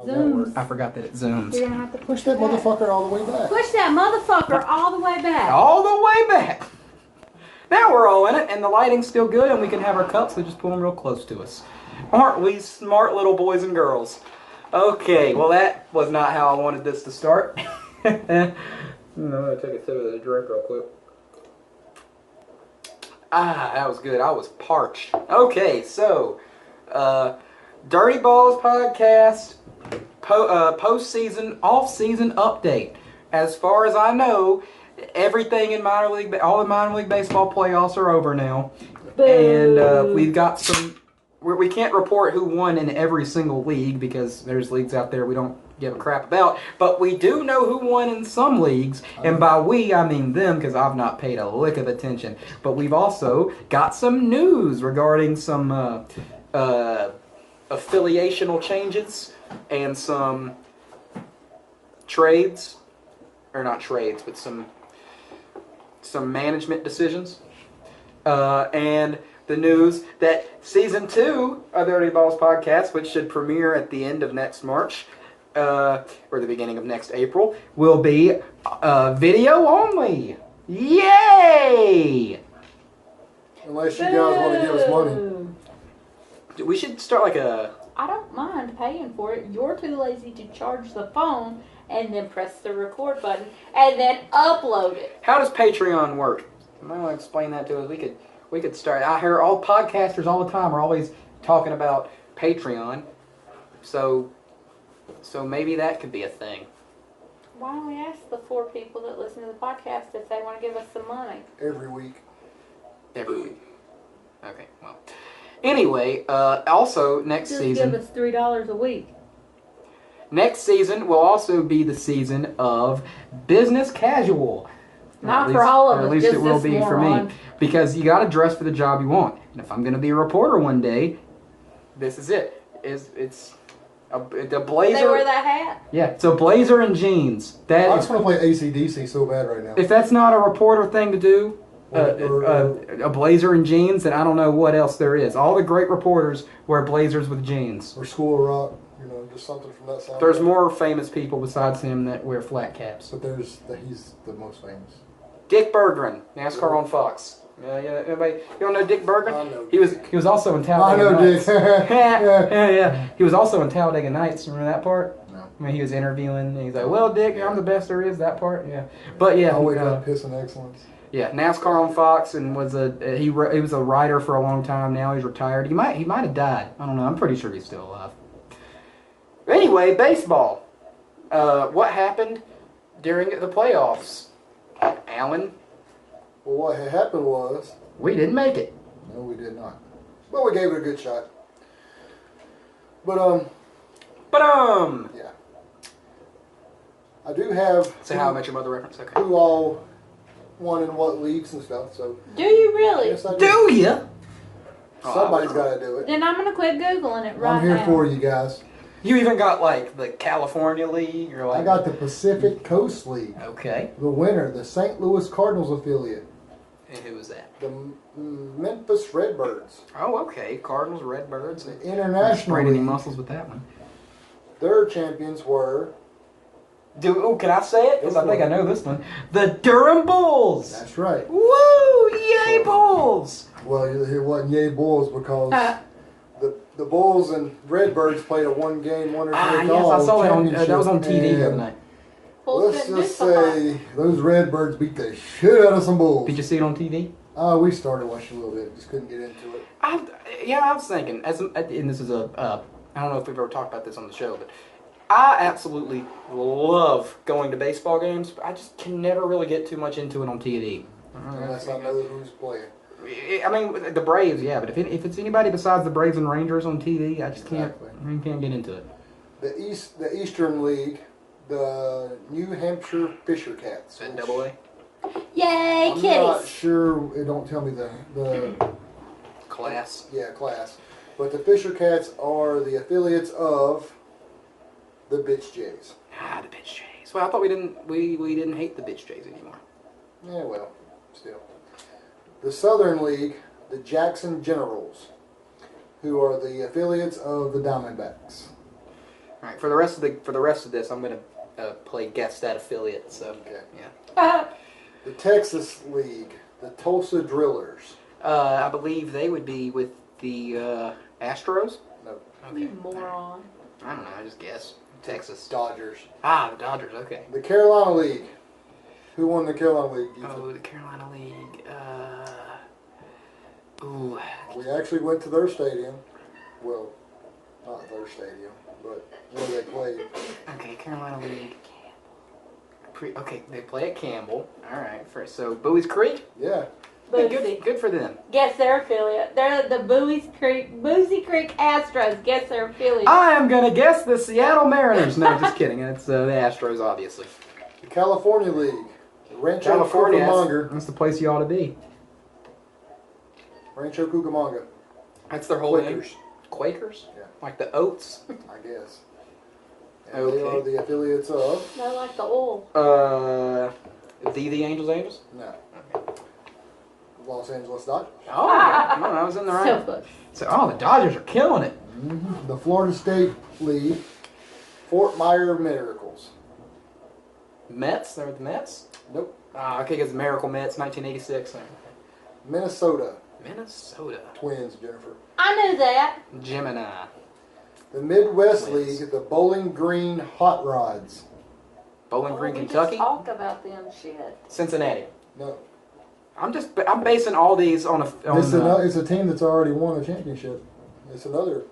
Zooms. I forgot that it zooms. You're gonna have to Push that motherfucker all the way back. Push that motherfucker all the way back. All the way back. Now we're all in it, and the lighting's still good, and we can have our cups, so just pull them real close to us. Aren't we smart little boys and girls? Okay, well that was not how I wanted this to start. I'm gonna take a sip of the drink real quick. Ah, that was good. I was parched. Okay, so, Dirty Balls podcast, postseason, off-season update. As far as I know, everything in minor league, all the minor league baseball playoffs are over now, and we've got some. We can't report who won in every single league because there's leagues out there we don't give a crap about. But we do know who won in some leagues, and by we I mean them because I've not paid a lick of attention. But we've also got some news regarding some affiliational changes and some trades, or not trades, but some management decisions, and the news that Season 2 of the Dirty Balls podcast, which should premiere at the end of next March, or the beginning of next April, will be video only. Yay! Unless you guys want to give us money. We should start like a... I don't mind paying for it. You're too lazy to charge the phone and then press the record button and then upload it. How does Patreon work? You might want to explain that to us. We could start. I hear all podcasters all the time are always talking about Patreon, so maybe that could be a thing. Why don't we ask the 4 people that listen to the podcast if they want to give us some money? Every week. Every week. Okay, well. Anyway, also next Just season... give us $3 a week. Next season will also be the season of business casual. Not for all of us, at least just it will this be for moron. me. Because you got to dress for the job you want. And if I'm going to be a reporter one day, this is it. It's the blazer. They wear that hat? Yeah, it's a blazer and jeans. I just want to play AC/DC so bad right now. If that's not a reporter thing to do, a blazer and jeans, then I don't know what else there is. All the great reporters wear blazers with jeans. Or School of Rock, just something from that side. There's more famous people besides him that wear flat caps. But he's the most famous. Dick Berggren, NASCAR on Fox. Yeah. Everybody, you don't know Dick Berggren? I know. He was also in Talladega I know Nights. Dick. yeah. He was also in Talladega Nights. Remember that part? No. When he was interviewing, and he's like, "Well, Dick, I'm the best there is." That part, yeah. But yeah, I wake up pissing excellence. Yeah, NASCAR on Fox, and he was a writer for a long time. Now he's retired. He might have died. I don't know. I'm pretty sure he's still alive. Anyway, baseball. What happened during the playoffs, Alan? Well, what had happened was... We didn't make it. No, we did not. But we gave it a good shot. But, yeah. I do have... Say How I Met Your Mother reference, okay. Who all won in what leagues and stuff, so... Do you really? Yes, I Do you? Somebody's got to do it. Then I'm going to quit Googling it right now. I'm here for you guys. You even got like the California League? Or like... I got the Pacific Coast League. Okay. The winner, the St. Louis Cardinals affiliate. And who was that? The Memphis Redbirds. Oh, okay. Cardinals, Redbirds. The International Sprained any League. muscles with that one. Their champions were... Can I say it? Because I think I know this one. The Durham Bulls! That's right. Woo! Yay, Bulls! Well, it wasn't Yay Bulls because the Bulls and Redbirds played a one-game, one or two yes, I saw that on. That was on TV the other night. Let's just say those Redbirds beat the shit out of some Bulls. Did you see it on TV? We started watching a little bit, just couldn't get into it. I was thinking, and this is I don't know if we've ever talked about this on the show, but I absolutely love going to baseball games, but I just can never really get too much into it on TV. Unless I know who's playing. I mean, the Braves, yeah, but if it's anybody besides the Braves and Rangers on TV, I just can't get into it. The Eastern League, the New Hampshire Fisher Cats. And AA? Yay, I'm kitties! not sure. It don't tell me the Class. Yeah, class. But the Fisher Cats are the affiliates of the Bitch Jays. The Bitch Jays. Well, I thought we didn't hate the Bitch Jays anymore. Yeah, well, still. The Southern League, the Jackson Generals, who are the affiliates of the Diamondbacks. All right, for the rest of this, I'm gonna play guess that affiliate. So Okay. yeah. The Texas League, the Tulsa Drillers. I believe they would be with the Astros. No. Okay. You moron. I don't know. I just guess Texas. Dodgers. Ah, the Dodgers. Okay. The Carolina League. Who won the Carolina League? Oh, the Carolina League. Ooh. We actually went to their stadium. Well, not their stadium, but where they played. Okay, Carolina League. Okay, they play at Campbell. All right. So Bowie's Creek. Yeah. Boozy. Good for them. Guess their affiliate. They're the Boozy Creek Astros. Guess their affiliate. I am gonna guess the Seattle Mariners. No, just kidding. It's the Astros, obviously. The California League. The Rancho California. Cucamonga. That's the place you ought to be. Rancho Cucamonga. That's their whole name. Quakers. Quakers? Yeah. Like the oats? I guess. And they Okay. are the affiliates of. They're like the oil. The Angels? No. Los Angeles Dodgers. Oh, yeah. No, I was in the right. So close. So, the Dodgers are killing it. The Florida State League. Fort Myers Miracles. Mets? They're the Mets? Nope. Okay, because Miracle Mets, 1986. Minnesota Minnesota. Twins, Jennifer. I knew that. Gemini. The Midwest Twins. League. The Bowling Green Hot Rods. Bowling Green, We Kentucky. just talked about them shit. Cincinnati. No. I'm basing all these on It's a team that's already won a championship. It's another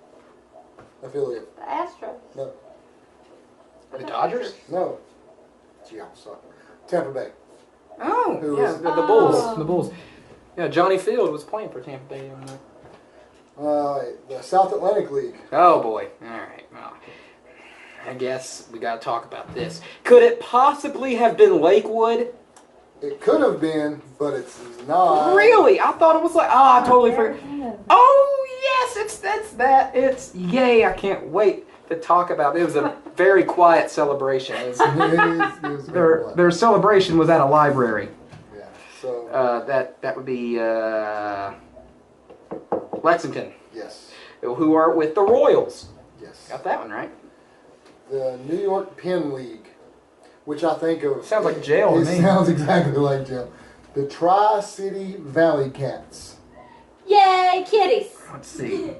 affiliate. The Astros. No. the Dodgers. No. Gee, I'm sorry. Tampa Bay. Oh, Who yeah, is- the Bulls. Oh. The Bulls. Yeah, Johnny Field was playing for Tampa Bay. The South Atlantic League. Oh boy. All right. Well, I guess we got to talk about this. Could it possibly have been Lakewood? It could have been, but it's not. Really? I thought it was like. Oh, I totally forgot. Oh yes, it's yay! I can't wait to talk about it. It was a very quiet celebration. It was- It is their celebration was at a library. Yeah. So That would be Lexington, yes, who are with the Royals. yes. Got that one right. The New York Penn League, which I think of. Sounds like jail to It me. sounds exactly like jail. The Tri-City Valley Cats. Yay, kitties. Let's see.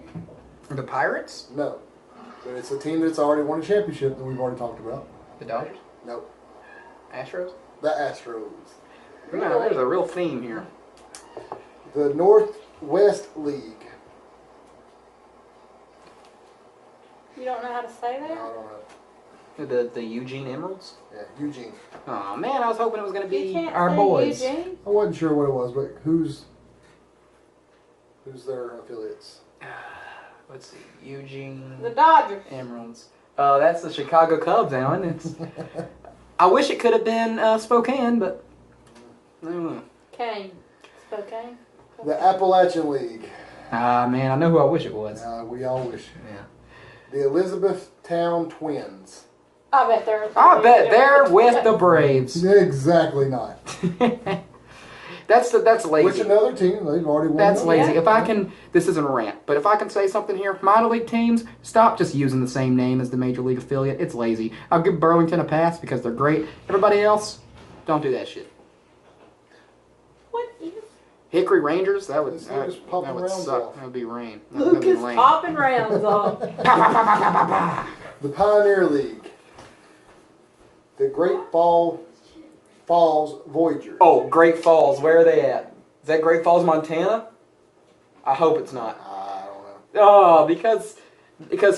The Pirates? No, but it's a team that's already won a championship that we've already talked about. The Dodgers? No, Astros? the Astros. No, there's a real theme here. The Northwest League. You don't know how to say I that? don't know. The Eugene Emeralds? Yeah, Eugene. Oh man, I was hoping it was going to You be can't our say boys. Eugene. I wasn't sure what it was, but who's their affiliates? Let's see. Eugene The Dodgers. Emeralds. That's the Chicago Cubs, Alan. It's. I wish it could have been Spokane, but. I don't know. Kane. Spokane. The Appalachian League. Ah, man, I know who I wish it was. We all wish. Yeah. The Elizabethtown Twins. I bet they're. I bet they're with the Braves. Exactly not. That's lazy. Which another team they've already won. That's another. lazy. If I can, this isn't a rant, but if I can say something here, minor league teams, stop just using the same name as the major league affiliate. It's lazy. I'll give Burlington a pass because they're great. Everybody else, don't do that shit. What is Hickory Rangers, that would This Lucas popping that would rounds suck. off. That would be rain. That would be Lucas lame. popping rounds on? Pa, pa, pa, pa, pa, pa. The Pioneer League. The Great Falls Voyagers. Oh, Great Falls. Where are they at? Is that Great Falls, Montana? I hope it's not. I don't know. Oh, because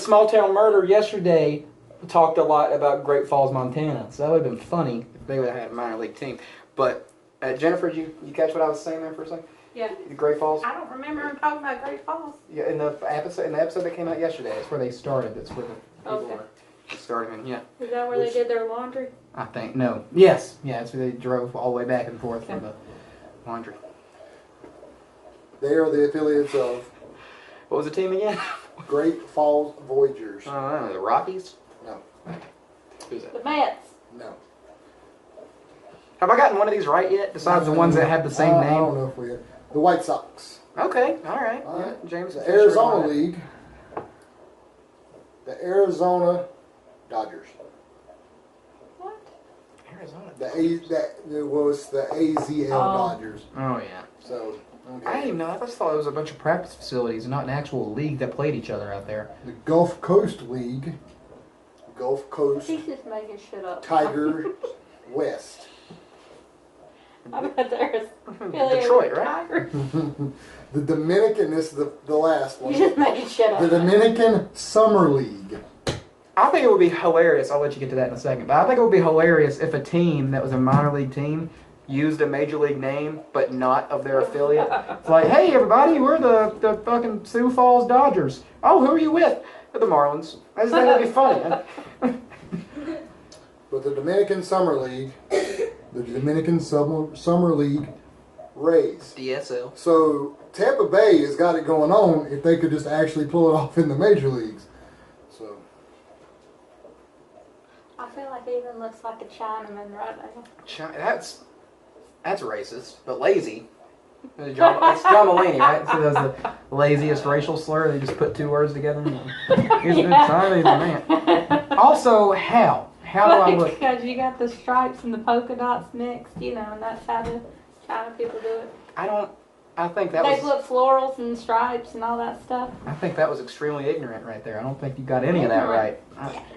Small Town Murder yesterday talked a lot about Great Falls, Montana. So that would have been funny if they would have had a minor league team. But Jennifer, did you catch what I was saying there for a second? Yeah. The Great Falls. I don't remember him talking about Great Falls. Yeah, in the episode that came out yesterday, that's where they started. That's where the people Okay. were starting. Yeah, Is that where they did their laundry? I think no. Yes, yeah. That's where they drove all the way back and forth for the laundry. They are the affiliates of What was the team again? Great Falls Voyagers. I don't know. The Rockies. No. Who's that? The Mets. No. Have I gotten one of these right yet? Besides the ones that have the same I name. don't know if we have. The White Sox. Okay, all right. All right. Yeah, James. The Fisher Arizona and all that. League. The Arizona Dodgers. What? Arizona. It was the AZL Dodgers. Oh yeah. So okay. I didn't even know. I just thought it was a bunch of practice facilities and not an actual league that played each other out there. The Gulf Coast League. Gulf Coast. He's just making shit up. Tiger West. I bet there's Detroit, right? Tiger. The Dominican, this is the last one. You just making shit up. The Dominican Summer League. I think it would be hilarious. I'll let you get to that in a second. But I think it would be hilarious if a team that was a minor league team used a major league name, but not of their affiliate. It's like, hey, everybody, we're the fucking Sioux Falls Dodgers. Oh, who are you with? The Marlins. I just think that'd be funny. But the Dominican Summer League, the Dominican Summer League Rays. DSL. So Tampa Bay has got it going on if they could just actually pull it off in the major leagues. So I feel like he even looks like a Chinaman right now. That's racist, but lazy. It's John Mulaney, right? So that's the laziest racial slur. They just put two words together. He's a good Chinese man. Also, how? How do I look? Because you got the stripes and the polka dots mixed, you know, and that's how the China people do it. I think that They was. put florals and stripes and all that stuff. I think that was extremely ignorant right there. I don't think you got any of that right.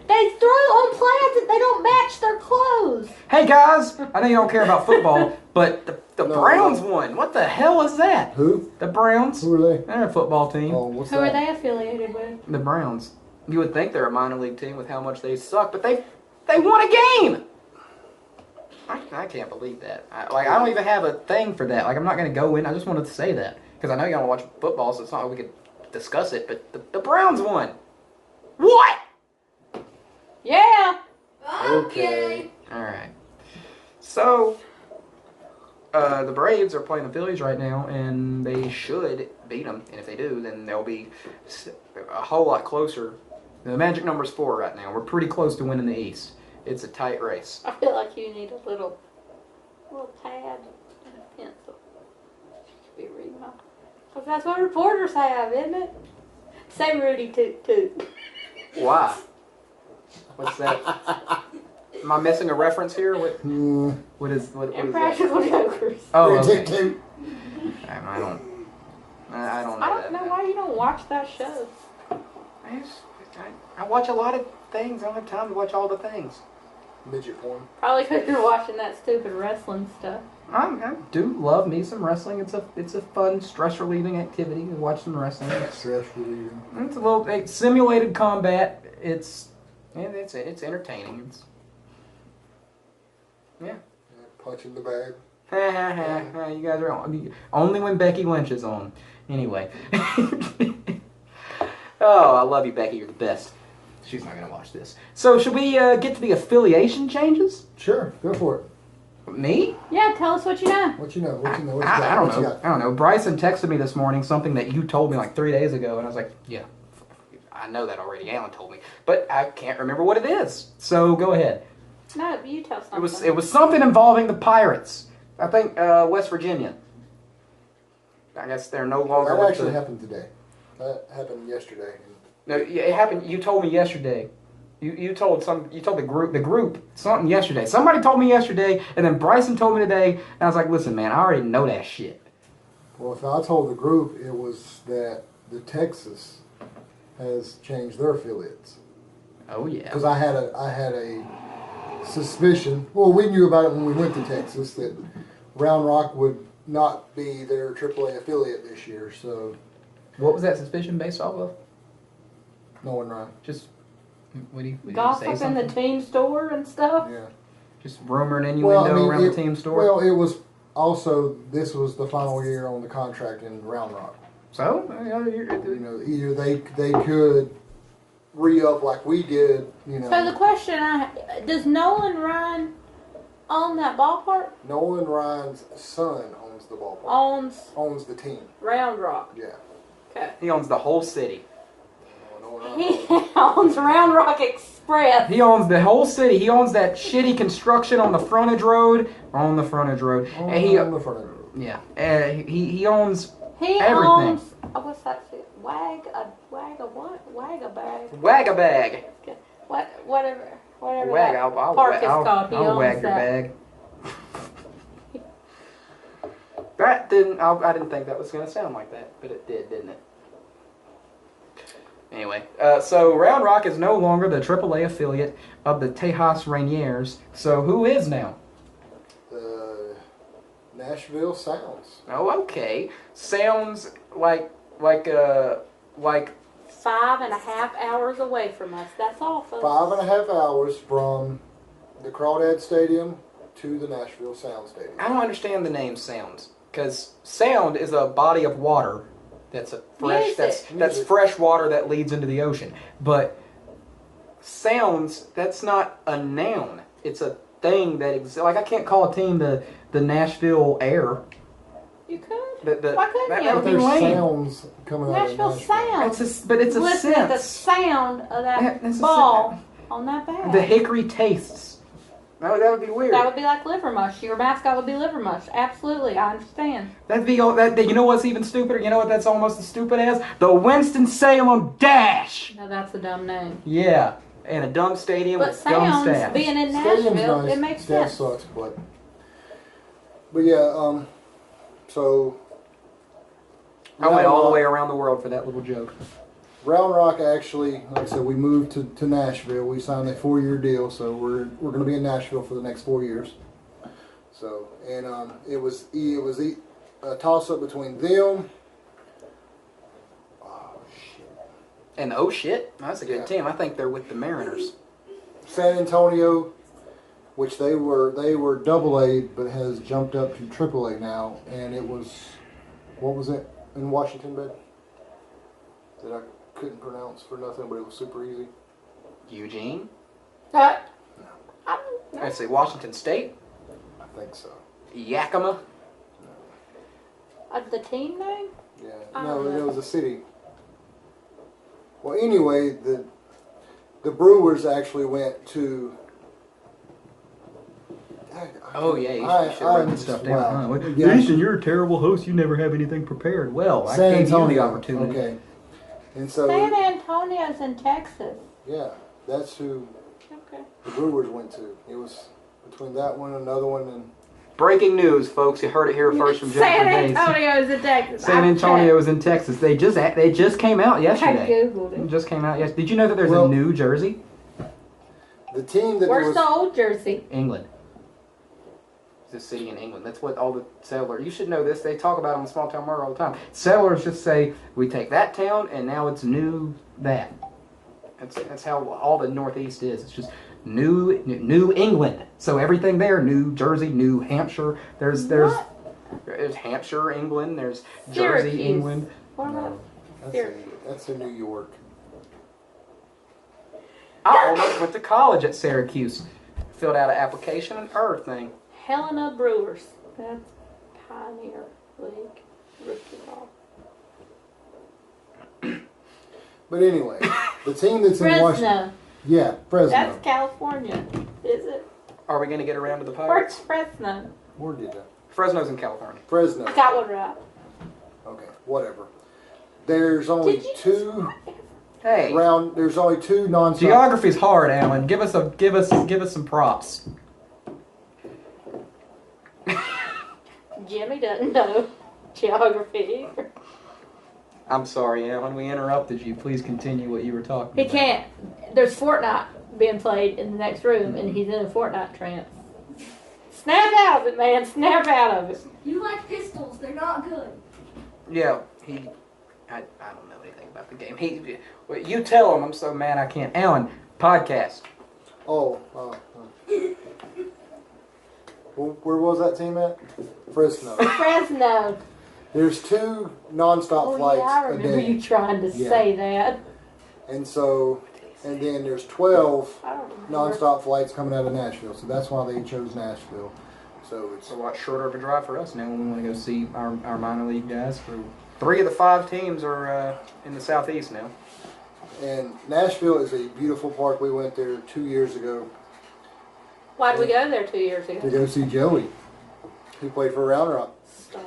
They throw on plants that they don't match their clothes. Hey guys, I know you don't care about football, but the No, Browns no. won. What the hell is that? who? The Browns. Who are they? They're a football team. Oh, what's Who that? are they affiliated with? The Browns. You would think they're a minor league team with how much they suck, but they won a game. I can't believe that. I don't even have a thing for that. Like, I'm not going to go in. I just wanted to say that because I know y'all don't watch football, so it's not like we could discuss it. But the Browns won. What? Yeah. Okay. All right. So the Braves are playing the Phillies right now, and they should beat them. And if they do, then they'll be a whole lot closer. The magic number is 4 right now. We're pretty close to winning the East. It's a tight race. I feel like you need a little pad and a pencil. You should be reading off. Because that's what reporters have, isn't it? Say Rudy Toot Toot. Why? What's that? Am I missing a reference here? What is that? Impractical Jokers. Oh, Rudy okay. Toot. I don't know I don't that. know why you don't watch that show. I watch a lot of things. I don't have time to watch all the things. Midget porn. Probably because you're watching that stupid wrestling stuff. I do love me some wrestling. It's a fun, stress relieving activity to watch some wrestling. Stress relieving. It's a little simulated combat. It's entertaining. Yeah. Punch in the bag. You guys are only when Becky Lynch is on. Anyway. Oh, I love you, Becky. You're the best. She's not gonna watch this. So should we get to the affiliation changes? Sure, go for it. Me? Yeah, tell us what you know. What you know? What you know? What you I got? don't What you know. got? I don't know. Bryson texted me this morning something that you told me like 3 days ago, and I was like, yeah, I know that already. Alan told me, but I can't remember what it is. So go ahead. No, you tell something. It was something involving the Pirates. I think West Virginia. I guess they're no longer. That with actually the- happened today. That happened yesterday. No, it happened. You told me yesterday. You told the group something yesterday. Somebody told me yesterday, and then Bryson told me today, and I was like, listen, man, I already know that shit. Well, if I told the group, it was that the Texas has changed their affiliates. Oh yeah. Because I had a suspicion. Well, we knew about it when we went to Texas that Round Rock would not be their AAA affiliate this year. So What was that suspicion based off of? no one ran. Just would he say Gossip in something? the team store and stuff. Yeah. Just rumor and innuendo around the team store. Well, it was also this was the final year on the contract in Round Rock. So You know, either they could re-up like we did. You know, So the question does Nolan Ryan own that ballpark? Nolan Ryan's son owns the ballpark. Owns the team. Round Rock. Yeah. Okay. he owns the whole city. Nolan He Ryan. owns Round Rock Express. He owns the whole city. He owns that shitty construction on the frontage road. On the frontage road. And he, on the front of the road. yeah. He owns He everything. owns. What's that? Wag a bag. Wag-a-bag. Whatever Wag, that park is called. He I'll owns wag your that. bag. That didn't. I didn't think that was going to sound like that, but it did, didn't it? Anyway, so Round Rock is no longer the AAA affiliate of the Tejas Rainiers. So who is now? The Nashville Sounds. Oh, okay. Sounds like 5.5 hours away from us. That's all, folks. 5.5 hours from the Crawdad Stadium to the Nashville Sound Stadium. I don't understand the name Sounds, because sound is a body of water that's a fresh that's fresh water that leads into the ocean. But sounds, that's not a noun. It's a thing that exists. Like, I can't call a team the Nashville Air. You could. Why couldn't that you? would be There's lame. sounds coming out of Nashville Nashville. Sound. But it's a Listen to the sense. sound of that That's a ball on that bag. The hickory tastes. That would be weird. That would be like liver mush. Your mascot would be liver mush. Absolutely, I understand. That'd be all. You know what's even stupider? You know what that's almost as stupid as? The Winston-Salem Dash. No, that's a dumb name. Yeah, and a dumb stadium But with dumb sounds staff. being in Stadium's Nashville, nice. it makes Staff sense. sucks, but yeah. So I went all the way around the world for that little joke. Round Rock actually, like I said, we moved to Nashville. We signed a 4-year deal, so we're going to be in Nashville for the next 4 years. So, and it was a toss up between them. Oh shit! And oh shit, that's a good Yeah. team. I think they're with the Mariners. San Antonio, which they were AA, but has jumped up to AAA now, and it was, what was it in Washington, Ben? That I couldn't pronounce for nothing, but it was super easy. Eugene. I I'd say Washington State. I think so. Yakima. the team name? Yeah. I No, don't know. it was a city. Well, anyway, the Brewers actually went to. Oh yeah, you should write this stuff down. wow. Huh? Yeah. Jason, you're a terrible host. You never have anything prepared. Well, I San gave you the Antonio. opportunity. Okay. And so, San Antonio's in Texas. yeah, that's who Okay. the Brewers went to. It was between that one and another one, and Breaking news, folks. You heard it here first from San Jennifer Days. Antonio's in Texas. San Antonio is in Texas. They just came out I yesterday. googled It it. just came out yesterday. Did you know that there's Well- a New Jersey? the team that Where's was the old Jersey? England. It's a city in England. That's what all the settlers. You should know this. They talk about it on Small Town Murder all the time. Settlers just say we take that town and now it's new that. That's how all the Northeast is. It's just New England. So everything there, New Jersey, New Hampshire. There's Hampshire, England. There's Jersey, Syracuse. England. What about no, that's in New York. I almost went to college at Syracuse. Filled out an application and everything. Helena Brewers? That's Pioneer League rookie ball. But anyway, the team that's in Washington. Fresno. Yeah, Fresno. That's California. Is it? Are we going to get around to the Where's Pirates? Fresno? Where did that? Fresno's in California. Fresno. I got one right. Okay, whatever. There's only Did you two Hey, There's only two nonstop. geography's hard, Alan. Give us some props. Jimmy doesn't know geography either. I'm sorry, Alan. We interrupted you. Please continue what you were talking He about. can't. There's Fortnite being played in the next room, and he's in a Fortnite trance. Snap out of it, man. Snap out of it. You like pistols, they're not good. Yeah, I don't know anything about the game. You tell him. I'm so mad I can't. Alan, podcast. Well, where was that team at? Fresno. Fresno. There's two nonstop Oh, flights yeah, I a remember day. you trying to Yeah. say that. And then there's 12 I don't remember. nonstop flights coming out of Nashville. So that's why they chose Nashville. So it's It's a lot shorter of a drive for us now when we want to go see our minor league guys. 3 of the 5 teams are in the southeast now. and Nashville is a beautiful park. We went there 2 years ago Why'd we go there 2 years ago? to go see Joey, who played for Round Rock. Stalker.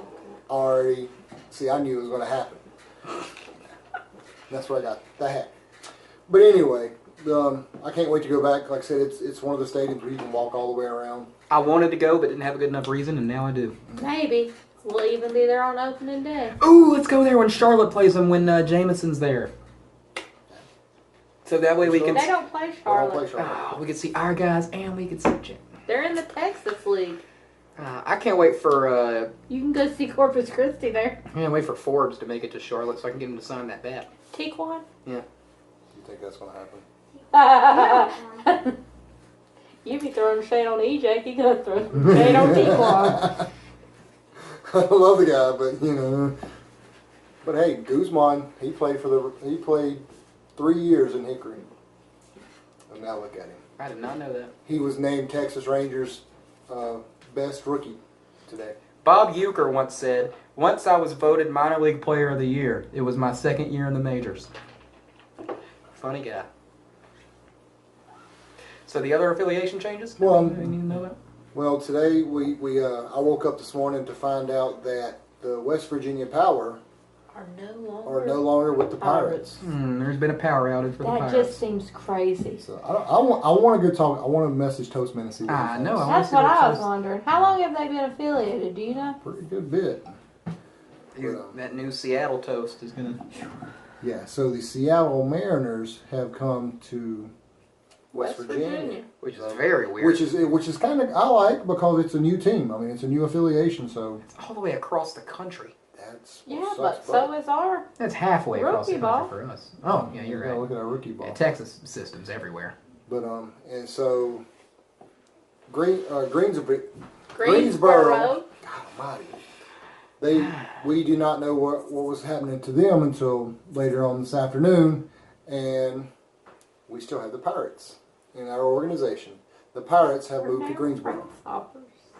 I knew it was going to happen. That's where I got that. But anyway, I can't wait to go back. Like I said, it's one of the stadiums where you can walk all the way around. I wanted to go, but didn't have a good enough reason, and now I do. Maybe. We'll even be there on opening day. Ooh, let's go there when Charlotte plays them when Jameson's there. So that way we can. They don't play Charlotte. Oh, we can see our guys and we can see Jim. They're in the Texas League. I can't wait for. You can go see Corpus Christi there. I can't wait for Forbes to make it to Charlotte so I can get him to sign that bat. Tijuana? Yeah. You think that's going to happen? You be throwing shade on EJ. He gonna throw shade on Tijuana. I love the guy, but you know. But hey, Guzman, he played 3 years in Hickory. And now look at him. I did not know that. He was named Texas Rangers best rookie today. Bob Euchre once said, "Once I was voted minor league player of the year. It was my second year in the majors." Funny guy. So the other affiliation changes? Well, you need to know that? Well, today I woke up this morning to find out that the West Virginia Power Are are no longer with the Pirates. There's been a power outage for the That Pirates. just seems crazy. So I want to go talk. I want to message Toastman and see what he I thinks. know. That's what I was wondering. How long have they been affiliated? Do you know? Pretty good bit. That new Seattle toast is gonna. Yeah. So the Seattle Mariners have come to West Virginia. Which is very weird. Which is kind of I like because it's a new team. I mean, it's a new affiliation. So it's all the way across the country. that's Yeah, but so is our. That's halfway across the Rookie country ball. for us. Oh, yeah, you're right. Look at our rookie ball. Yeah, Texas systems everywhere. But and so Greensboro. Greensboro. God Almighty. We do not know what was happening to them until later on this afternoon, and we still have the Pirates in our organization. The Pirates have moved to Greensboro. What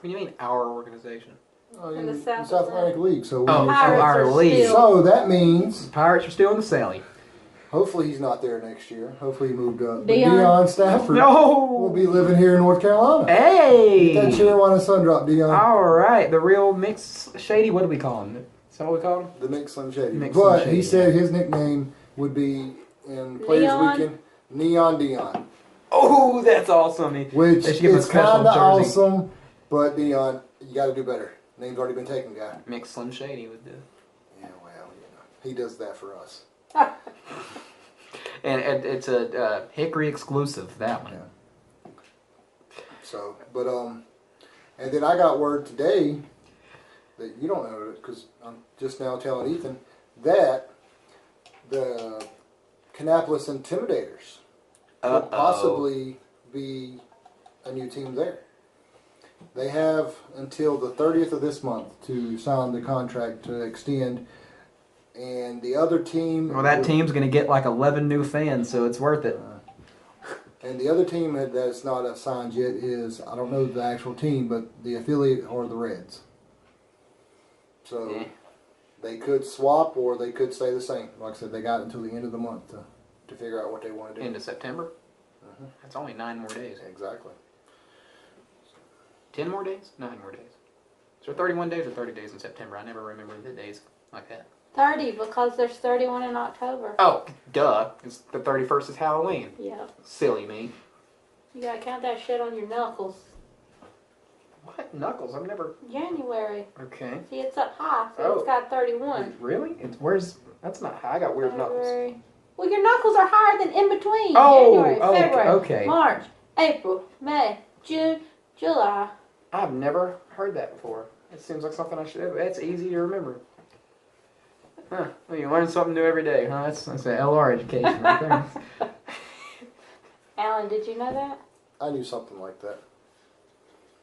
do you mean our organization? In the South Atlantic League. So our league. So that means Pirates are still in the Sally. hopefully he's not there next year. Hopefully he moved up. Deion. Deion Stafford will be living here in North Carolina. Hey! Get that Carolina sun drop, Deion. All right, the real Mix Shady. What do we call him? Is that what we call him? The Nick Slim Shady. Nick Slim But Shady, he said his nickname would be in Players Neon? Weekend Neon Deion, Oh, that's awesome. which They should give him a is special kind of jersey. awesome. But Deion, you got to do better. Name's already been taken, guy. Mix Slim Shady would do. Yeah, well, he does that for us. And it's a Hickory exclusive, that one. Yeah. So, but and then I got word today that you don't know it because I'm just now telling Ethan that the Kannapolis Intimidators could possibly be a new team there. They have until the 30th of this month to sign the contract to extend. And the other team... Well, that team's going to get like 11 new fans, so it's worth it. And the other team that's not signed yet is, I don't know the actual team, but the affiliate are the Reds. So they could swap or they could stay the same. Like I said, they got until the end of the month to figure out what they want to do. Into September? Mm-hmm. That's only 9 more days. Exactly. 10 more days? 9 more days. Is there 31 days or 30 days in September? I never remember the days like that. 30 because there's 31 in October. Oh, duh. It's the 31st is Halloween. Yeah. Silly me. You gotta count that shit on your knuckles. What? Knuckles? I've never... January. Okay. See, it's up high, so it's got 31. Really? That's not high. I got weird knuckles. February. Well, your knuckles are higher than in between. Oh, January, okay, February, okay. March, April, May, June, July. I've never heard that before. It seems like something I should... That's easy to remember. Huh. Well, you learn something new every day, huh? That's an LR education right there. Alan, did you know that? I knew something like that.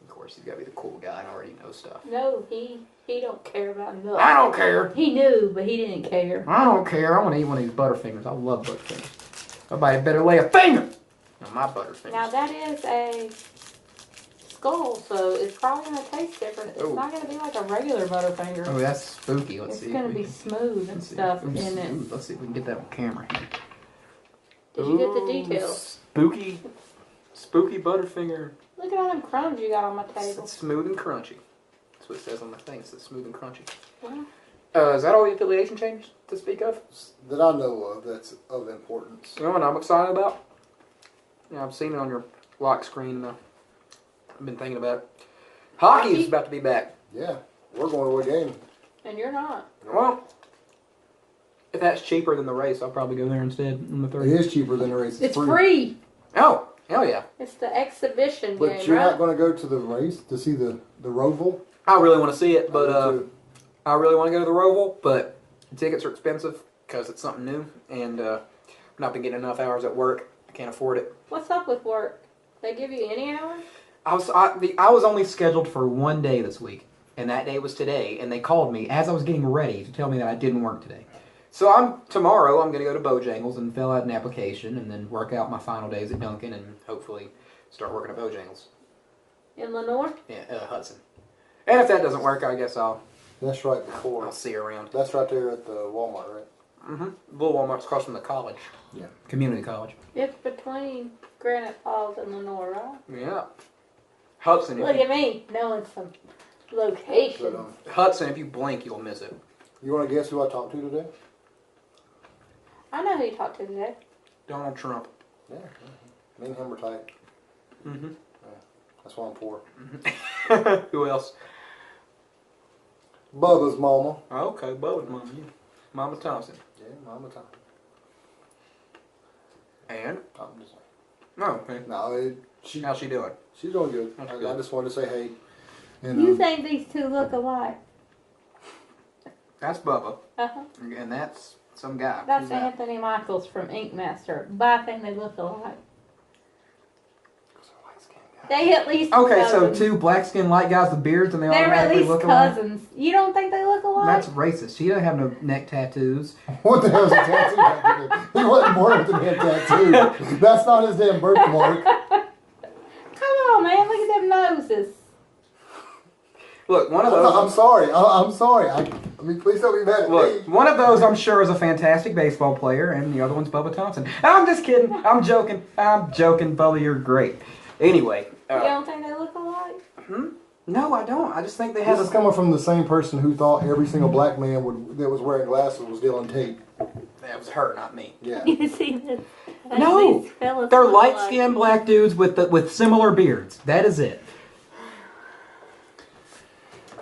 Of course, he's got to be the cool guy and already know stuff. No, he don't care about nothing. I don't care. He knew, but he didn't care. I don't care. I want to eat one of these Butterfingers. I love Butterfingers. Somebody better lay a finger on my Butterfingers. Now that is a skull, so it's probably going to taste different. It's Oh. not going to be like a regular Butterfinger. Oh, that's spooky. Let's It's see. going to be smooth and stuff in it. Ooh, let's see if we can get that on camera. Did you get the details? Spooky Butterfinger. Look at all them crumbs you got on my table. It's smooth and crunchy. That's what it says on my thing. It says smooth and crunchy. Well, Is that all the affiliation changes to speak of? That I know of that's of importance. You know what I'm excited about? Yeah, I've seen it on your lock screen. I've been thinking about it. Hockey's about to be back. Yeah, we're going to a game. And you're not. Well, if that's cheaper than the race, I'll probably go there instead on the It 30th. is cheaper than the race. It's free. Oh, hell yeah. It's the exhibition But game, you're right? not going to go to the race to see the Roval? I really want to see it, but I do too. I really want to go to the Roval, but the tickets are expensive because it's something new, and I've not been getting enough hours at work. I can't afford it. What's up with work? They give you any hours? I was only scheduled for one day this week, and that day was today, and they called me as I was getting ready to tell me that I didn't work today. So tomorrow I'm going to go to Bojangles and fill out an application and then work out my final days at Duncan and hopefully start working at Bojangles. In Lenore? Yeah, Hudson. And if that doesn't work, I guess I'll That's right before. see you around. That's right there at the Walmart, right? Mm-hmm. Little Walmart's across from the college. Yeah. Community college. It's between Granite Falls and Lenore, right? Yeah. Hudson. Look at me knowing some locations. But, Hudson, if you blink, you'll miss it. you want to guess who I talked to today? I know who you talked to today. Donald Trump. Yeah. Me and him were tight. Mm-hmm. That's why I'm poor. Who else? Bubba's mama. Oh, okay, Bubba's mama. Yeah. Mama Thompson. Yeah, Mama Tom. And? I'm just saying. No, okay. No, How's she doing? she's doing good. That's I good. just wanted to say hey. And, You think these two look alike? That's Bubba. Uh-huh. And that's some guy. That's Who's that? Anthony Michaels from Ink Master. But I think they look alike. They at least Okay, so cousins. two black-skinned light guys with beards and they They're at automatically least look alike? cousins. You don't think they look alike? That's racist. He doesn't have no neck tattoos. what the hell is a tattoo? have to do? He wasn't born with a damn tattoo. That's not his damn birthmark. Come on, man. Look at them noses. Look, one of I'm those... sorry. I'm sorry. I mean, please don't be mad at Look, me. one of those I'm sure is a fantastic baseball player, and the other one's Bubba Thompson. I'm just kidding. I'm joking. Bubba, you're great. Anyway. You don't think they look alike? No, I don't. I just think they This have is coming from the same person who thought every single black man that was wearing glasses was Dylan Tate. That was her, not me. Yeah. You see this? No, These fellas they're look light-skinned black dudes with similar beards. That is it.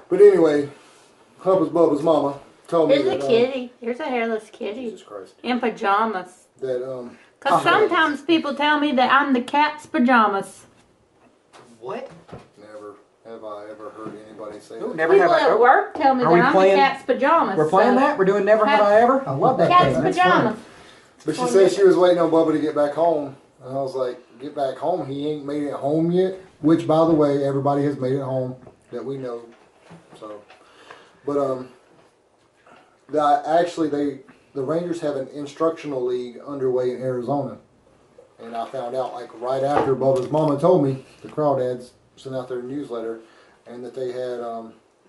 But anyway, Bubba's mama told me There's a that, kitty. There's a hairless kitty. Jesus Christ. In pajamas. That Because sometimes people tell me that I'm the cat's pajamas. What? never have I ever heard anybody say Ooh, that. never People have I. at work tell me Are that we I'm playing- the cat's pajamas. We're playing so- that? We're doing Never Have I Ever? I love that Cat's game. That's fun. pajamas. But she said she was waiting on Bubba to get back home. And I was like, get back home? He ain't made it home yet. Which, by the way, everybody has made it home that we know. So, but the Rangers have an instructional league underway in Arizona. And I found out like right after Bubba's mama told me, the Crawdads sent out their newsletter, and that they had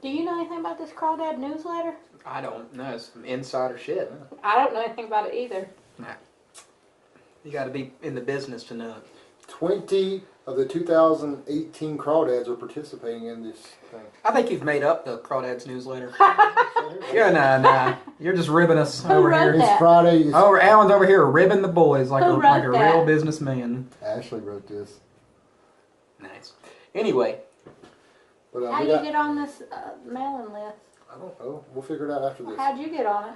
Do you know anything about this Crawdad newsletter? I don't know. It's some insider shit. I don't know anything about it either. Nah. You got to be in the business to know it. 20 of the 2018 Crawdads are participating in this thing. I think you've made up the Crawdads newsletter. Yeah, nah. You're just ribbing us Who over wrote here. It's that? Friday. It's Oh, Alan's over here ribbing the boys like Who a wrote that? real businessman. Ashley wrote this. Nice. Anyway, But How we do you got, get on this mailing list? I don't know. We'll figure it out after this. How'd you get on it?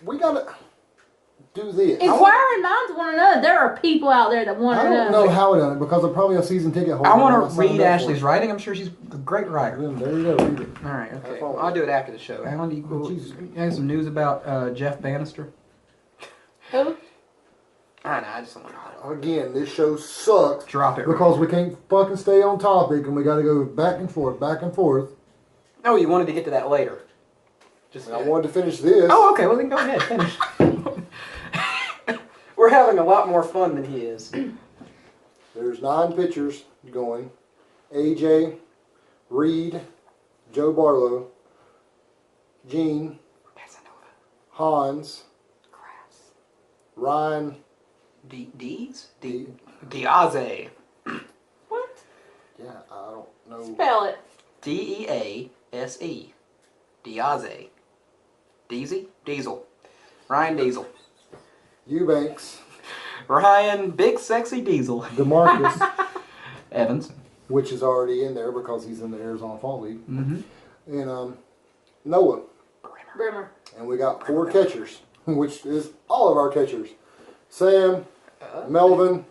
We gotta do this. Inquiring minds want to know. There are people out there that want I to don't know how it done it because I'm probably a season ticket holder. I and want to signed read up for Ashley's it. writing. I'm sure she's a great writer. Then there you go. Read it. All right, okay. That's all. I'll do it after the show. Alan, do you have some news about Jeff Bannister? Who? I know, I just don't want to Again, this show sucks drop it. because we can't fucking stay on topic and we got to go back and forth, back and forth. Oh, you wanted to get to that later. Just And I wanted to finish this. Oh, okay. Well, then go ahead. Finish. We're having a lot more fun than he is. There's 9 pitchers going. AJ, Reed, Joe Barlow, Gene, Hans, Ryan, Diaz? D. Diaze. What? Yeah, I don't know. Spell it. Dease. Diaze. Deezy? Diesel. Ryan Diesel. Eubanks, Ryan, Big Sexy Diesel. DeMarcus, Evans. which is already in there because he's in the Arizona Fall League. Mm-hmm. And Noah. Brimmer. And we got 4 catchers, which is all of our catchers. Sam, Melvin,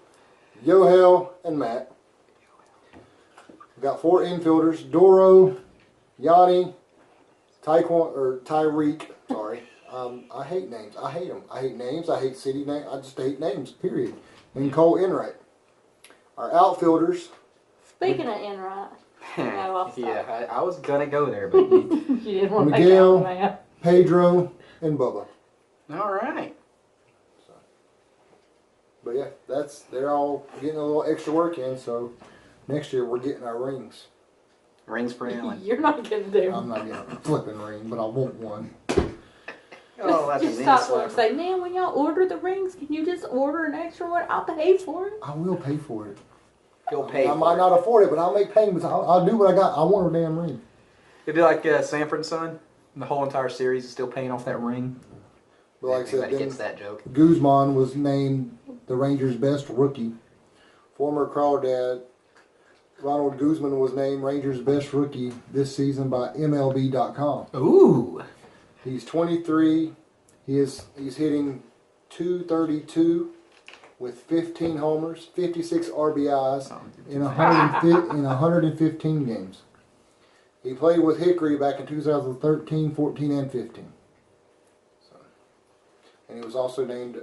Yohel, and Matt. We got 4 infielders. Doro, Yanni, Tyreek. Sorry. I hate names. I hate them. I hate names. I hate city names. I just hate names, period. And Cole Enright. Our outfielders. Speaking of Enright. Yeah, I was gonna go there, but You didn't want to make Miguel. out, man. Pedro, and Bubba. all right. But yeah, they're all getting a little extra work in, so next year we're getting our rings. Rings for Allen. You're not gonna do. I'm not getting a flipping ring, but I want one. Oh, that's Just a stop there and say, man, when y'all order the rings, can you just order an extra one? I'll pay for it. I will pay for it. He'll pay. I might not afford it, but I'll make payments. I'll do what I got. I want a damn ring. It'd be like Sanford and Son. The whole entire series is still paying off that ring. But like I said, Everybody then gets that joke. Guzman was named the Rangers' best rookie. Former Crawdad Ronald Guzman was named Rangers' best rookie this season by MLB.com. Ooh. He's 23. He's hitting .232 with 15 homers, 56 RBIs in 115 games. He played with Hickory back in 2013, 14, and 15. So, and he was also named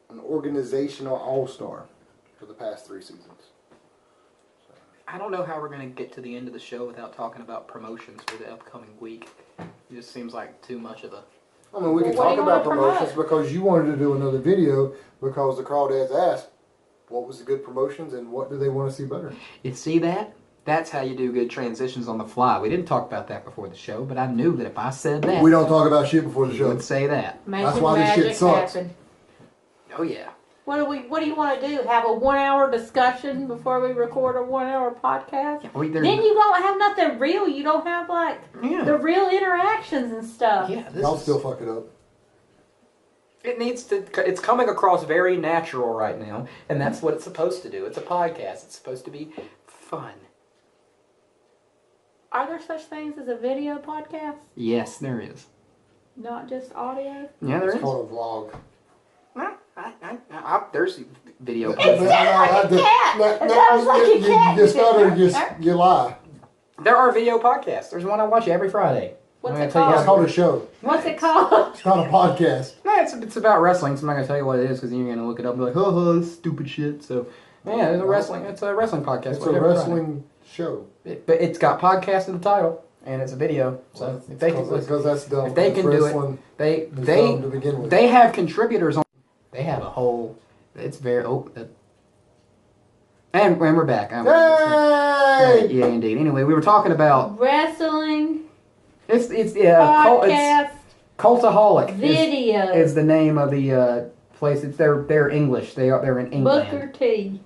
an organizational all-star for the past 3 seasons. I don't know how we're going to get to the end of the show without talking about promotions for the upcoming week. It just seems like too much of a... I mean, we can Well, what talk do you about wanna promotions promote? because you wanted to do another video because the Crawdads asked what was the good promotions and what do they want to see better. You see that? That's how you do good transitions on the fly. We didn't talk about that before the show, but I knew that if I said that... We don't talk about shit before the you show. would say that. Magic, why this shit magic sucks. happen. Oh, yeah. What do you want to do? Have a 1-hour discussion before we record a 1-hour podcast? Yeah, Then you don't have nothing real. You don't have like yeah. the real interactions and stuff. Yeah, this Y'all is- still fuck it up. It needs to. It's coming across very natural right now, and that's what it's supposed to do. It's a podcast. It's supposed to be fun. Are there such things as a video podcast? Yes, there is. Not just audio? Yeah, there It's is. called a vlog. There's video. It sounds like a cat. It sounds like a cat. You stutter, you lie. There are video podcasts. There's one I watch every Friday. What's I'm it gonna tell you It's how- called a show. What's it called? It's not a podcast. No, it's about wrestling, so I'm not gonna tell you what it is because you're gonna look it up and be like, oh, this stupid shit. So, yeah, it's a wrestling podcast. It's Watch a every wrestling show. Friday. But it's got podcast in the title, and it's a video. So if they can, Because that's dumb. if they can do Wrestling it, is dumb to begin with. they have contributors on. They have a whole. It's very and we're back. Hey! Yeah, indeed. Anyway, we were talking about Wrestling it's podcast Cultaholic video. is the name of the place. It's they're English. They're in England. Booker T.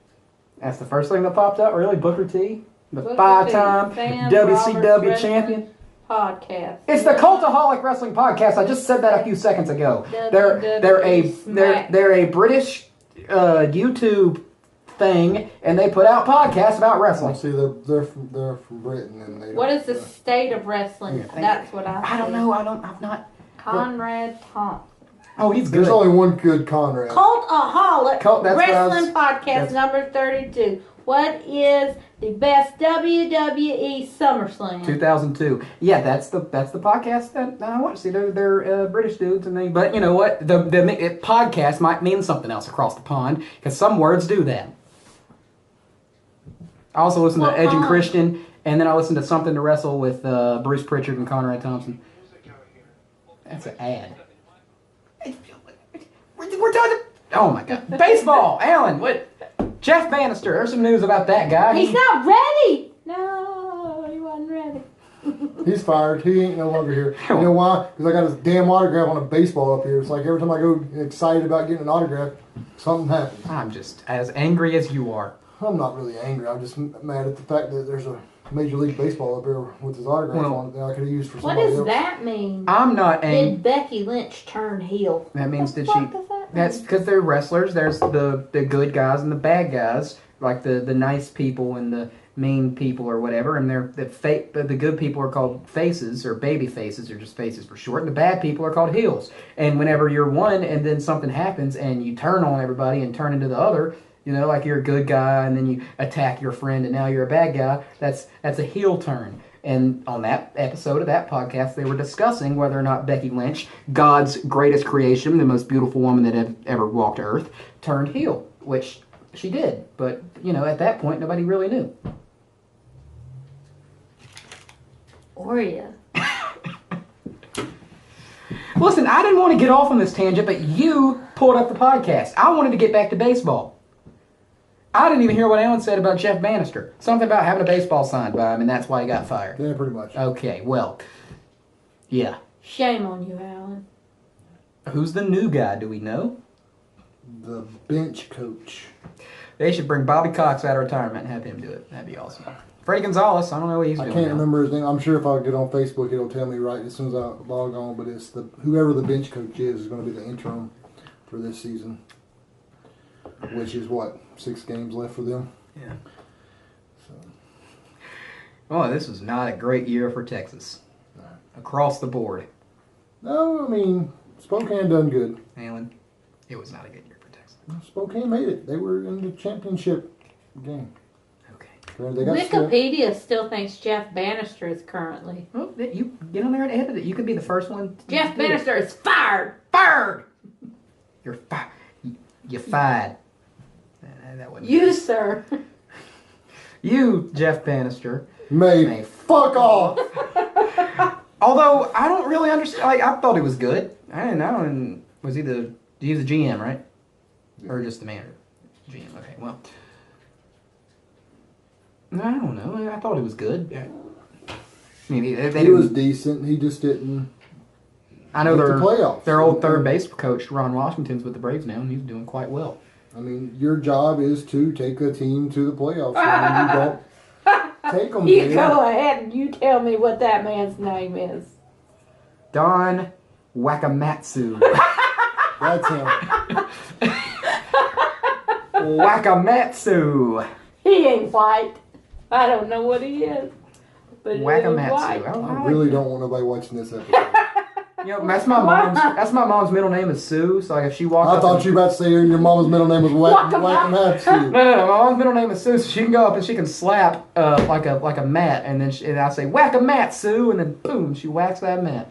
That's the first thing that popped up. Really, Booker T, the Booker T, 5-time Sam WCW Roberts champion. Podcast. It's the Cultaholic Wrestling Podcast. I just said that a few seconds ago. They're a British YouTube thing, and they put out podcasts about wrestling. See, they're from Britain, and they. What don't- is the state of wrestling? Yeah. That's what I I don't said. know. I've not. Conrad Thompson. Oh, he's good. There's only one good Conrad. Cultaholic That's Wrestling what Podcast number 32. What is the best WWE SummerSlam? 2002. Yeah, that's the podcast that I watch. See, they're British dudes, and but you know what? The podcast might mean something else across the pond because some words do that. I also listen What to Edge and pond? Christian, and then I listen to Something to Wrestle with Bruce Pritchard and Conrad Thompson. That's an ad. We're talking. Oh my God, baseball, Alan. What? Jeff Bannister. There's some news about that guy. He's not ready. No, he wasn't ready. He's fired. He ain't no longer here. You know why? Because I got his damn autograph on a baseball up here. It's like every time I go excited about getting an autograph, something happens. I'm just as angry as you are. I'm not really angry. I'm just mad at the fact that there's a Major League Baseball up here with his autograph Well, on it that I could have used for What somebody does else. that mean? I'm not angry. Did Becky Lynch turn heel? That means What did the she? fuck does that That's because they're wrestlers. There's the good guys and the bad guys, like the nice people and the mean people or whatever. And the good people are called faces or baby faces or just faces for short. And the bad people are called heels. And whenever you're one and then something happens and you turn on everybody and turn into the other, you know, like you're a good guy and then you attack your friend and now you're a bad guy. That's a heel turn. And on that episode of that podcast, they were discussing whether or not Becky Lynch, God's greatest creation, the most beautiful woman that have ever walked Earth, turned heel, which she did. But, you know, at that point, nobody really knew. Oreo. Listen, I didn't want to get off on this tangent, but you pulled up the podcast. I wanted to get back to baseball. I didn't even hear what Alan said about Jeff Bannister. Something about having a baseball signed by him, and that's why he got fired. Yeah, pretty much. Okay, well, yeah. Shame on you, Alan. Who's the new guy? Do we know? The bench coach. They should bring Bobby Cox out of retirement and have him do it. That'd be awesome. Freddie Gonzalez, I don't know what he's doing. I can't now. remember his name. I'm sure if I get on Facebook, it'll tell me right as soon as I log on. But it's whoever the bench coach is going to be the interim for this season, which is what, 6 games left for them. Yeah. So. Oh, this was not a great year for Texas. No. Across the board. No, I mean Spokane done good. Alan, it was not a good year for Texas. Spokane made it. They were in the championship game. Okay. They got Wikipedia still thinks Jeff Bannister is currently. Well, you get on there and edit it. You could be the first one. Jeff Bannister is fired. Fired. You're fired. You're fired. That wasn't You, good. sir. You, Jeff Bannister, may fuck off. Although I don't really understand. Like I thought he was good. I didn't know. And was he the GM, right? Yeah. Or just the manager? GM. Okay. Well, I don't know. I thought he was good. I mean, He was decent. He just didn't. I know make the playoffs. their old third base coach Ron Washington's with the Braves now, and he's doing quite well. I mean, your job is to take a team to the playoffs. And you don't take them You there. go ahead and you tell me what that man's name is. Don Wakamatsu. That's him. Wakamatsu. He ain't white. I don't know what he is. But he ain't Wakamatsu. white. I really don't want nobody watching this episode. You know, that's my mom's middle name is Sue. So like if she walks I up thought and, you were about to say your mom's middle name was Wackamatsu. No, my mom's middle name is Sue, so she can go up and she can slap like a mat, and then and I say whack a mat, Sue, and then boom, she whacks that mat.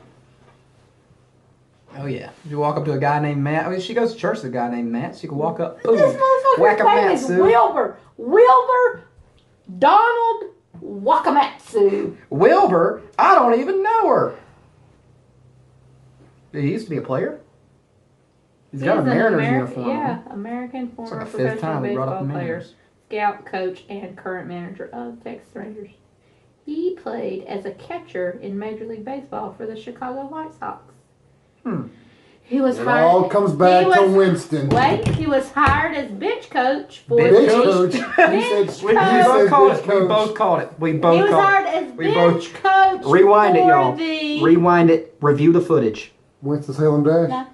Oh yeah, you walk up to a guy named Matt. I mean, she goes to church with a guy named Matt. So you can walk up, boom, This whack a motherfucker's name mat, is Sue. Wilbur Donald Wakamatsu. Wilbur, I don't even know her. He used to be a player. He's got a Mariners uniform. Yeah, American former like the fifth professional time we brought up baseball the player, Mariners. scout, coach, and current manager of the Texas Rangers. He played as a catcher in Major League Baseball for the Chicago White Sox. He was It hired. all comes back he to was- Winston. Wait, he was hired as bench coach for Bench Bench the coach. He Bench said, We coach. both called it. We coach. both called it. We He both was called hired it. as We bench coach. Rewind it, for y'all. The Rewind it. Review the footage. Winston-Salem Dash. No.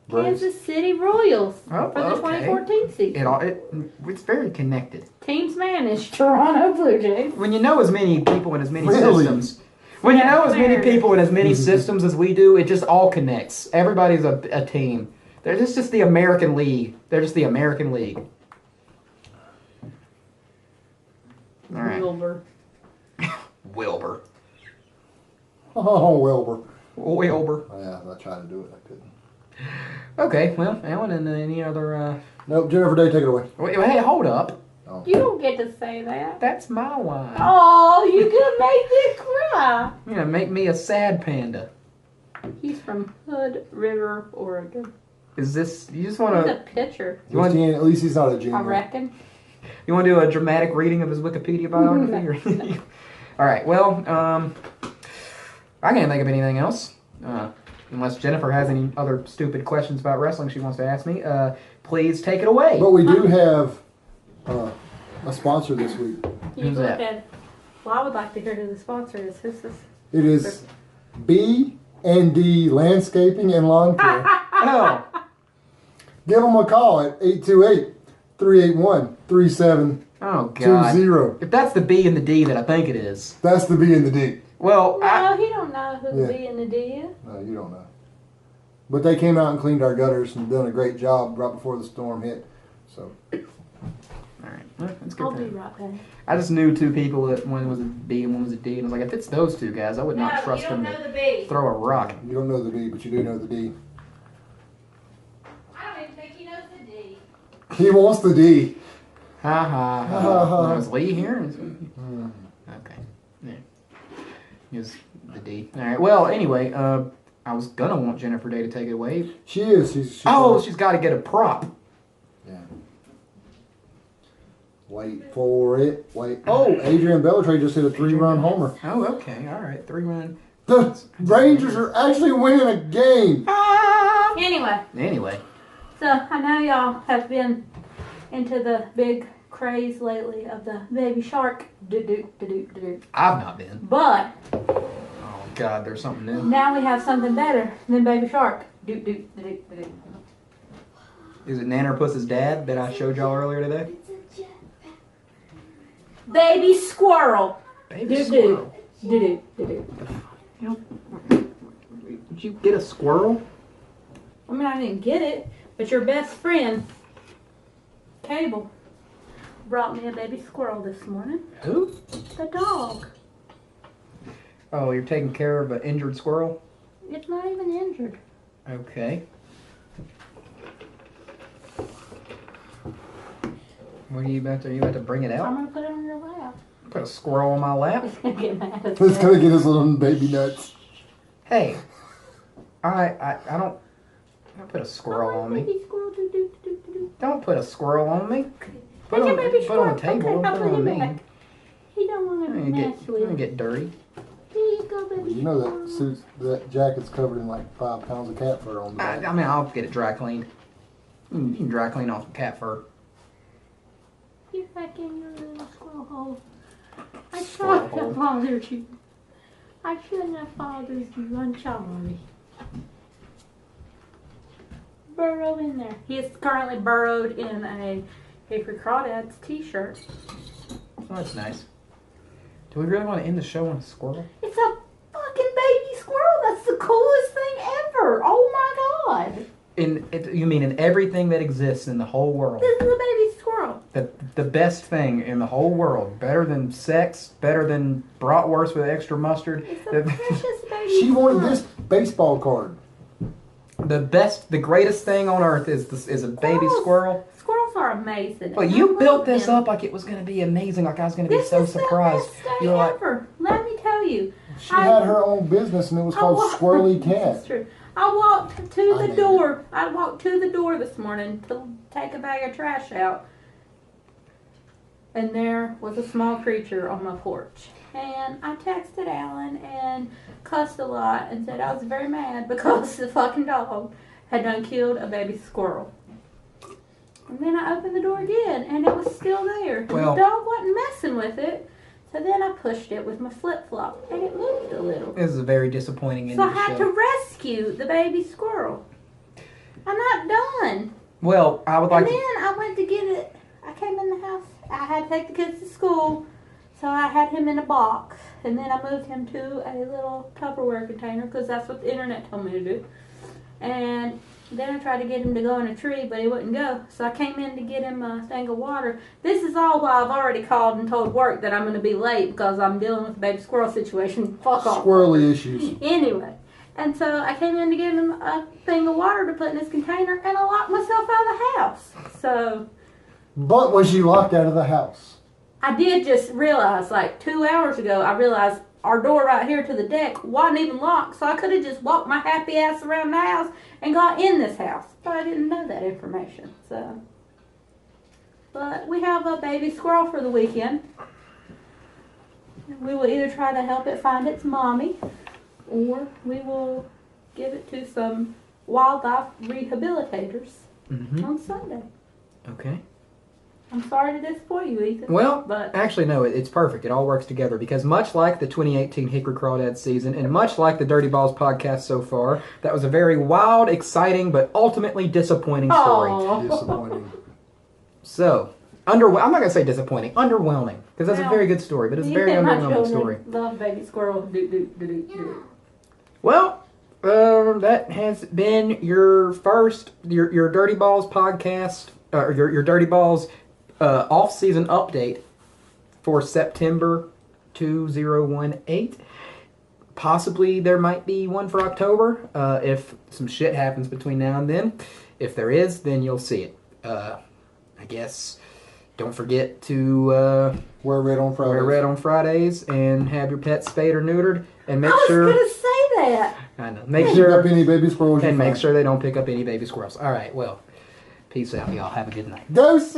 Braves. Kansas City Royals Oh, for the okay. 2014 season. It's very connected. Teams managed Toronto Blue Jays. When you know as many people in as many Really? systems, when you know as many Fair. people in as many systems as we do, it just all connects. Everybody's a team. They're just the American League. They're just the American League. All right. Wilbur. Wilbur. Oh, Wilbur. Wilbur. Yeah, I tried to do it. I couldn't. Okay, well, Alan, and any other... Nope, Jennifer Day, take it away. Wait, hey, hold up. You don't get to say that. That's my wine. Oh, you could make me cry. You're going to make me a sad panda. He's from Hood River, Oregon. Is this... You just He's want a to... pitcher, You want, At least he's not a I junior. reckon. you want to do a dramatic reading of his Wikipedia biography? Or... All right, well, I can't think of anything else. Unless Jennifer has any other stupid questions about wrestling she wants to ask me, please take it away. But we do have a sponsor this week. You Who's go that? ahead. Well, I would like to hear who the sponsor is. Who's this? It is B&D Landscaping and Lawn Care. Oh, Give them a call at 828-381-3720. Oh God! If that's the B and the D that I think it is. That's the B and the D. Well, no, he don't know who the B and the D is. No, you don't know. But they came out and cleaned our gutters and done a great job right before the storm hit. So. All right, well, that's good. I'll be right back. I just knew two people that one was a B and one was a D, and I was like, if it's those two guys, I would not trust them to throw a rock. You don't know the B, but you do know the D. I don't even think he knows the D. He wants the D. Ha ha ha. Was Lee here? Okay. Yeah. Here's the D. All right. Well, anyway, I was gonna want Jennifer Day to take it away. She is. She's got to get a prop. Yeah. Wait for it. Wait. Oh, Adrian Beltre just hit a 3-run homer. Oh, okay. All right. 3-run. The Rangers are actually winning a game. Anyway. So, I know y'all have been into the big craze lately of the baby shark. I've not been. But. Oh, God, there's something new. Now we have something better than baby shark. Is it Nannerpuss's dad that I showed y'all earlier today? Baby squirrel. Baby squirrel. Would you get a squirrel? I mean, I didn't get it, but your best friend, Cable, brought me a baby squirrel this morning. Who? The dog. Oh, you're taking care of an injured squirrel? It's not even injured. Okay. What are you about to? Are you about to bring it out? I'm gonna put it on your lap. Put a squirrel on my lap. He's gonna get mad at It's gonna get his little baby nuts. Hey, I don't put a squirrel on me. Baby squirrel, Don't put a squirrel on me. Put on the table. I'll Put put it on him me. back. He don't want to mess You're with gonna get dirty. Here you go, baby. You know that suits, that jacket's covered in like 5 pounds of cat fur on the back. I mean, I'll get it dry cleaned. You can dry clean off the cat fur. Get back in your little squirrel hole. I tried to bother you. I shouldn't have bothered you. I'm sorry. Burrow in there. He is currently burrowed in a Hickory Crawdads t-shirt. Oh, that's nice. Do we really want to end the show on a squirrel? It's a fucking baby squirrel. That's the coolest thing ever. Oh my god. You mean in everything that exists in the whole world? This is a baby squirrel. The best thing in the whole world, better than sex, better than bratwurst with extra mustard. It's a precious baby She squirrel. wanted this baseball card. The greatest thing on earth is a baby squirrel. Squirrels are amazing. Well, you built this up like it was going to be amazing, like I was going to be so surprised. This is the best day You were like, ever. Let me tell you. She had her own business and it was called Squirrely That's Cat. true. I walked to the door. I walked to the door this morning to take a bag of trash out. And there was a small creature on my porch. And I texted Alan and cussed a lot and said I was very mad because the fucking dog had done killed a baby squirrel. And then I opened the door again and it was still there. Well, the dog wasn't messing with it. So then I pushed it with my flip-flop and it moved a little. This is a very disappointing end So of I the had show. to rescue the baby squirrel. I'm not done. Well, I would like And then I went to get it. I came in the house. I had to take the kids to school. So I had him in a box. And then I moved him to a little Tupperware container because that's what the internet told me to do. And then I tried to get him to go in a tree, but he wouldn't go. So I came in to get him a thing of water. This is all while I've already called and told work that I'm going to be late because I'm dealing with the baby squirrel situation. Fuck off. Squirrely issues. Anyway. And so I came in to get him a thing of water to put in his container, and I locked myself out of the house. So. But was you locked out of the house? I did just realize, like 2 hours ago, I realized our door right here to the deck wasn't even locked, so I could have just walked my happy ass around the house and got in this house. But I didn't know that information, so. But we have a baby squirrel for the weekend. We will either try to help it find its mommy, or we will give it to some wildlife rehabilitators on Sunday. Okay. I'm sorry to disappoint you, Ethan. Well, but actually, no, it's perfect. It all works together because much like the 2018 Hickory Crawdad season and much like the Dirty Balls podcast so far, that was a very wild, exciting, but ultimately disappointing story. Aw. Disappointing. So, I'm not going to say disappointing, underwhelming, because that's a Well, very good story, but it's a very Ethan, my underwhelming children story. love baby squirrel. Do. Well, that has been your first, your Dirty Balls podcast, your Dirty Balls off-season update for September 2018. Possibly there might be one for October if some shit happens between now and then. If there is, then you'll see it. I guess don't forget to Wear red on Friday. wear red on Fridays and have your pets spayed or neutered. And make I was sure... gonna say that. I know. Make Pick sure... up any baby squirrels you And make find. sure they don't pick up any baby squirrels. All right, well, peace out, y'all. Have a good night. Go